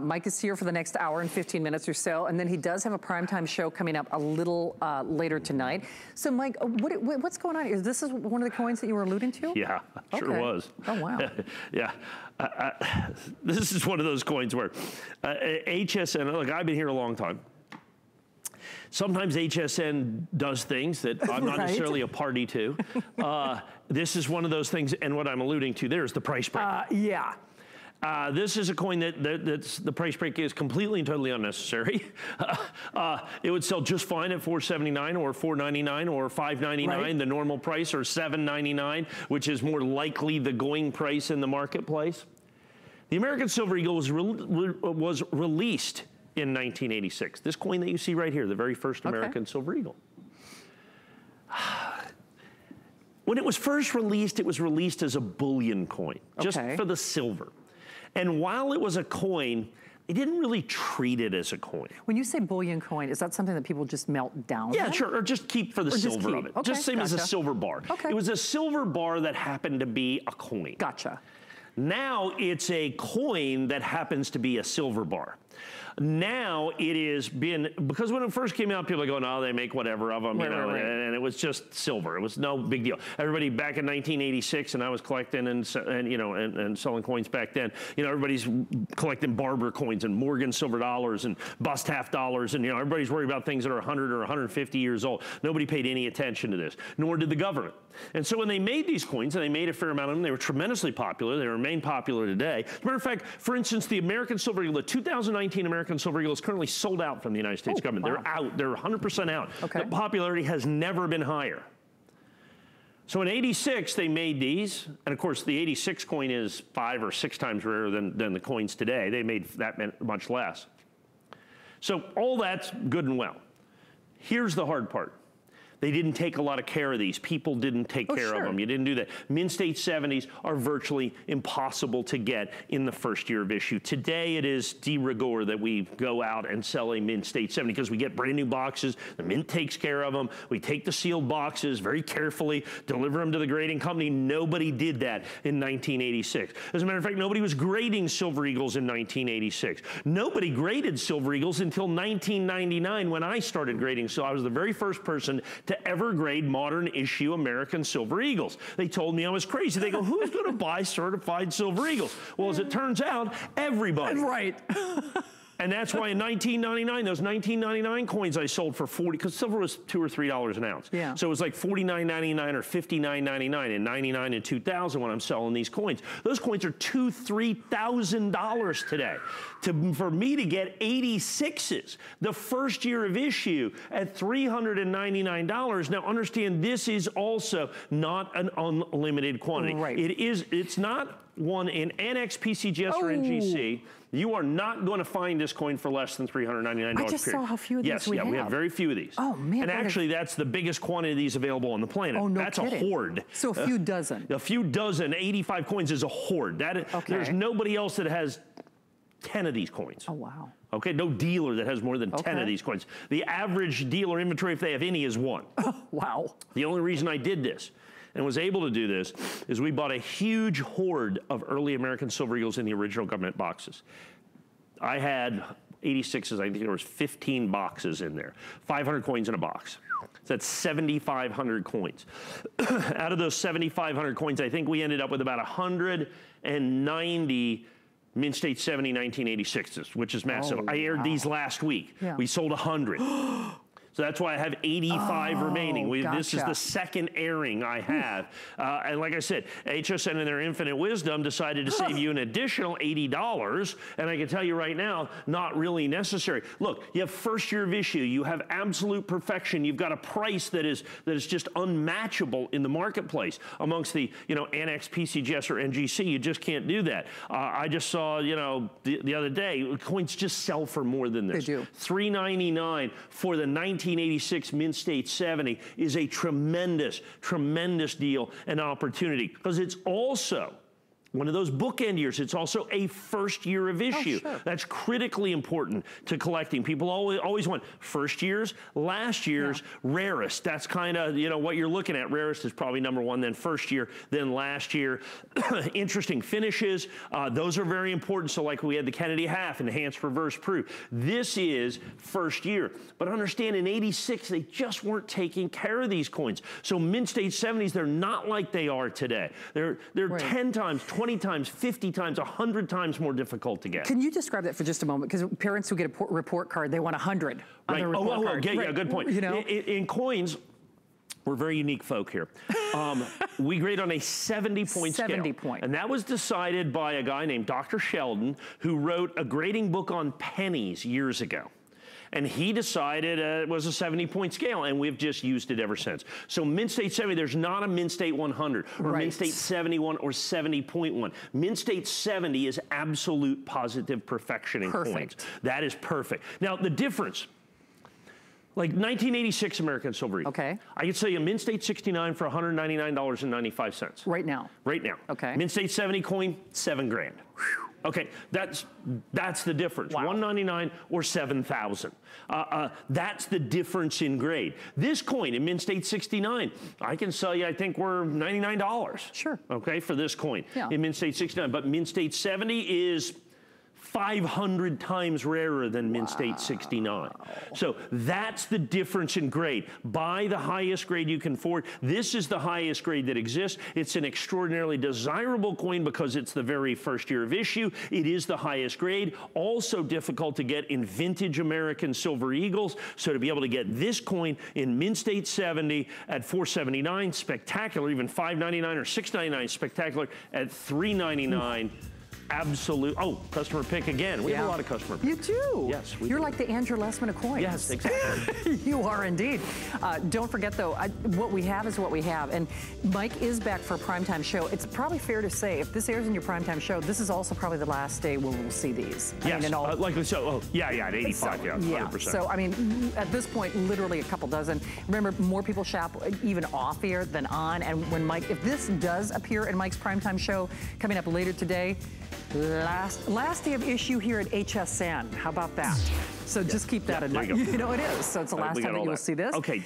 Mike is here for the next hour and 15 minutes or so, and then he does have a primetime show coming up a little later tonight. So, Mike, what's going on here? This is one of the coins that you were alluding to? Yeah, sure was. Oh, wow. Yeah. This is one of those coins where HSN, look, I've been here a long time. Sometimes HSN does things that I'm not necessarily a party to. This is one of those things, and what I'm alluding to there is the price break. Yeah. This is a coin that's the price break is completely and totally unnecessary. It would sell just fine at $4.79 or $4.99 or $5.99, right. The normal price, or $7.99, which is more likely the going price in the marketplace. The American Silver Eagle was released in 1986. This coin that you see right here, the very first American Silver Eagle. When it was first released, it was released as a bullion coin, just for the silver. And while it was a coin, they didn't really treat it as a coin. When you say bullion coin, is that something that people just melt down? Yeah, sure, or just keep for the silver of it. Just same as a silver bar. It was a silver bar that happened to be a coin. Gotcha. Now it's a coin that happens to be a silver bar. Now it is been, because when it first came out, people are going, oh, they make whatever of them, you know, and it was just silver. It was no big deal. Everybody back in 1986, and I was collecting and selling coins back then, you know, everybody's collecting Barber coins and Morgan silver dollars and bust half dollars, and, you know, everybody's worried about things that are 100 or 150 years old. Nobody paid any attention to this, nor did the government. And so when they made these coins, and they made a fair amount of them, they were tremendously popular. They remain popular today. As a matter of fact, for instance, the American Silver Eagle, the 2019 American Silver Eagle is currently sold out from the United States government. They're out. They're 100% out. The popularity has never been higher. So in '86, they made these. And of course, the '86 coin is 5 or 6 times rarer than the coins today. They made that much less. So all that's good and well. Here's the hard part. They didn't take a lot of care of these. People didn't take care of them. You didn't do that. Mint state 70s are virtually impossible to get in the first year of issue. Today it is de rigueur that we go out and sell a mint state 70 because we get brand new boxes. The mint takes care of them. We take the sealed boxes very carefully, deliver them to the grading company. Nobody did that in 1986. As a matter of fact, nobody was grading Silver Eagles in 1986. Nobody graded Silver Eagles until 1999 when I started grading. So I was the very first person to ever grade modern issue American Silver Eagles. They told me I was crazy. They go, who's going to buy certified Silver Eagles? Well, as it turns out, everybody. Right. And that's why in 1999, those 1999 coins I sold for 40, because silver was $2 or $3 an ounce. Yeah. So it was like $49.99 or $59.99 in 99 and 2000 when I'm selling these coins. Those coins are $2,000, $3,000 today. For me to get 86s, the first year of issue at $399. Now understand, this is also not an unlimited quantity. Right. It's not one in ANACS, PCGS, or NGC. You are not going to find this coin for less than $399. I just saw how few of these we have. We have very few of these. Oh, man. And actually, that's the biggest quantity of these available on the planet. Oh, no That's kidding. A hoard. So a few dozen. A few dozen, 85 coins is a hoard. There's nobody else that has 10 of these coins. Oh, wow. Okay, no dealer that has more than 10 of these coins. The average dealer inventory, if they have any, is 1. Oh, wow. The only reason I did this and was able to do this is we bought a huge hoard of early American Silver Eagles in the original government boxes. I had 86s, I think there was 15 boxes in there. 500 coins in a box. So that's 7,500 coins. Out of those 7,500 coins, I think we ended up with about 190 Mint State 70 1986s, which is massive. I aired these last week. Yeah. We sold 100. So that's why I have 85 remaining. This is the second airing I have. And like I said, HSN in their infinite wisdom decided to save you an additional $80. And I can tell you right now, not really necessary. Look, you have first year of issue. You have absolute perfection. You've got a price that is just unmatchable in the marketplace amongst the, you know, ANACS, PCGS, or NGC. You just can't do that. I just saw, you know, the other day, coins just sell for more than this. They do. $399 for the 1986 Mint State 70 is a tremendous, tremendous deal and opportunity, because it's also one of those bookend years. It's also a first year of issue. Oh, sure. That's critically important to collecting. People always want first years, last year's, rarest. That's kind of, you know, what you're looking at. Rarest is probably #1, then first year, then last year. Interesting finishes. Those are very important. So like we had the Kennedy half, enhanced reverse proof. This is first year. But understand in '86, they just weren't taking care of these coins. So mint state 70s, they're not like they are today. They're 10 times, 20 times, 50 times, 100 times more difficult to get. Can you describe that for just a moment? Because parents who get a report card, they want 100 on their report card. Yeah, good point. You know? In coins, we're very unique folk here. We grade on a 70-point scale. 70 point. And that was decided by a guy named Dr. Sheldon, who wrote a grading book on pennies years ago. And he decided it was a 70-point scale, and we've just used it ever since. So mint state 70, there's not a mint state 100 or mint state 71 or 70.1. Mint state 70 is absolute positive perfection in coins. That is perfect. Now, the difference, like 1986 American Silver Eagle. Okay. I could sell you a mint state 69 for $199.95. Right now. Right now. Okay. Mint state 70 coin, $7 grand. Okay, that's the difference. Wow. $199 or $7,000. That's the difference in grade. This coin in mint state 69, I can sell you, I think we're $99. Sure. Okay, for this coin in mint state 69. But mint state 70 is 500 times rarer than mint state 69. So that's the difference in grade. Buy the highest grade you can afford. This is the highest grade that exists. It's an extraordinarily desirable coin because it's the very first year of issue. It is the highest grade. Also difficult to get in vintage American Silver Eagles. So to be able to get this coin in mint state 70 at $479, spectacular. Even $599 or $699, spectacular. At $399. Absolute. Oh, customer pick again. We have a lot of customer picks. You do? Yes. You're like the Andrew Lessman of coins. Yes, exactly. You are indeed. Don't forget, though, what we have is what we have. And Mike is back for a primetime show. It's probably fair to say, if this airs in your primetime show, this is also probably the last day where we'll see these. Yes, I mean, likely so. Oh, yeah, at 85, so, 100%. So, I mean, at this point, literally a couple dozen. Remember, more people shop even off air than on. And when Mike, if this does appear in Mike's primetime show coming up later today, last day of issue here at HSN. How about that? So just keep that in mind. You know it is. So it's the last time that you will see this. Okay.